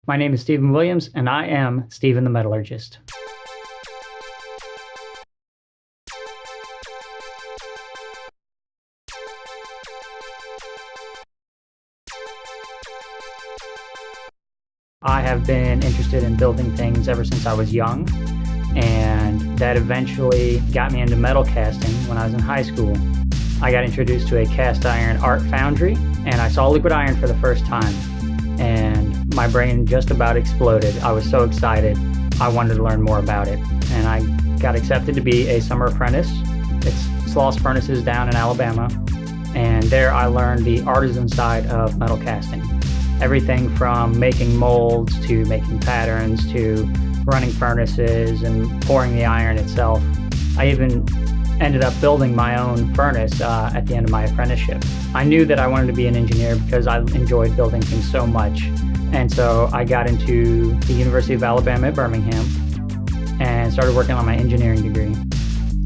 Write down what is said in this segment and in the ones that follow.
My name is Stephen Williams, and I am Stephen the Metallurgist. I have been interested in building things ever since I was young, and that eventually got me into metal casting when I was in high school. I got introduced to a cast iron art foundry, and I saw liquid iron for the first time, and my brain just about exploded. I was so excited. I wanted to learn more about it, and I got accepted to be a summer apprentice. It's Sloss Furnaces down in Alabama, and there I learned the artisan side of metal casting. Everything from making molds to making patterns to running furnaces and pouring the iron itself. I even ended up building my own furnace at the end of my apprenticeship. I knew that I wanted to be an engineer because I enjoyed building things so much. And so I got into the University of Alabama at Birmingham and started working on my engineering degree.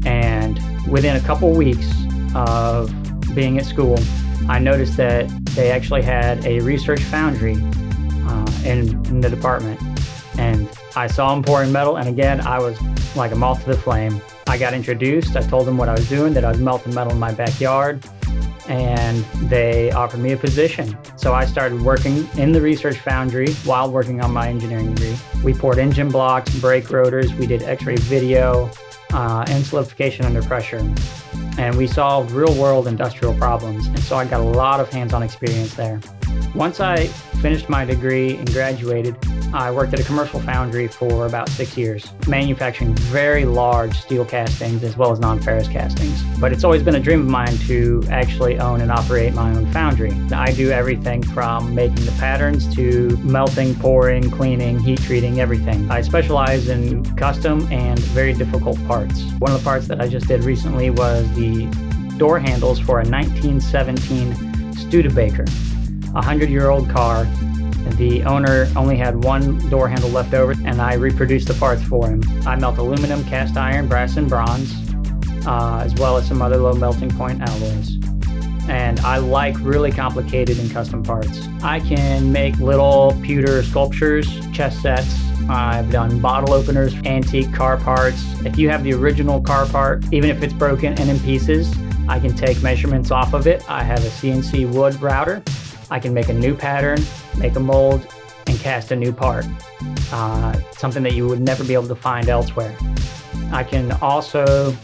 And within a couple weeks of being at school, I noticed that they actually had a research foundry in the department. And I saw them pouring metal, and again, I was like a moth to the flame. I got introduced, I told them what I was doing, that I was melting metal in my backyard, and they offered me a position. So I started working in the research foundry while working on my engineering degree. We poured engine blocks, brake rotors, we did x-ray video, and solidification under pressure. And we solved real-world industrial problems, and so I got a lot of hands-on experience there. Once I finished my degree and graduated, I worked at a commercial foundry for about 6 years, manufacturing very large steel castings as well as non-ferrous castings. But it's always been a dream of mine to actually own and operate my own foundry. I do everything from making the patterns to melting, pouring, cleaning, heat treating, everything. I specialize in custom and very difficult parts. One of the parts that I just did recently was the door handles for a 1917 Studebaker, a 100-year-old car. The owner only had one door handle left over, and I reproduced the parts for him. I melt aluminum, cast iron, brass, and bronze, as well as some other low melting point alloys. And I like really complicated and custom parts. I can make little pewter sculptures, chess sets. I've done bottle openers, antique car parts. If you have the original car part, even if it's broken and in pieces, I can take measurements off of it. I have a CNC wood router. I can make a new pattern, make a mold, and cast a new part. Something that you would never be able to find elsewhere. I can also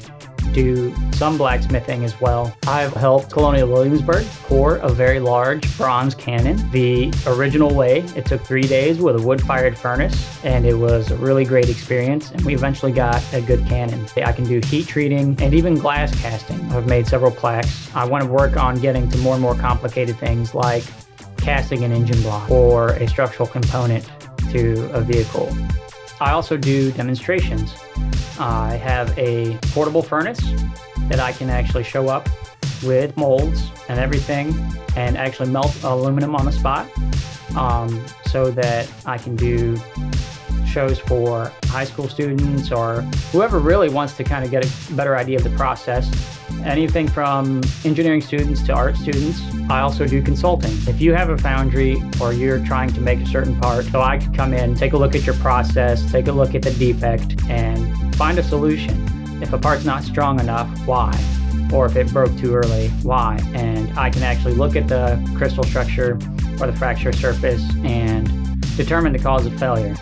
do some blacksmithing as well. I've helped Colonial Williamsburg pour a very large bronze cannon the original way. It took 3 days with a wood-fired furnace, and it was a really great experience, and we eventually got a good cannon. I can do heat treating and even glass casting. I've made several plaques. I want to work on getting to more and more complicated things like casting an engine block or a structural component to a vehicle. I also do demonstrations. I have a portable furnace that I can actually show up with molds and everything and actually melt aluminum on the spot, so that I can do shows for high school students or whoever really wants to kind of get a better idea of the process. Anything from engineering students to art students. I also do consulting. If you have a foundry or you're trying to make a certain part, so I could come in, take a look at your process, take a look at the defect, and find a solution. If a part's not strong enough, why? Or if it broke too early, why? And I can actually look at the crystal structure or the fracture surface and determine the cause of failure.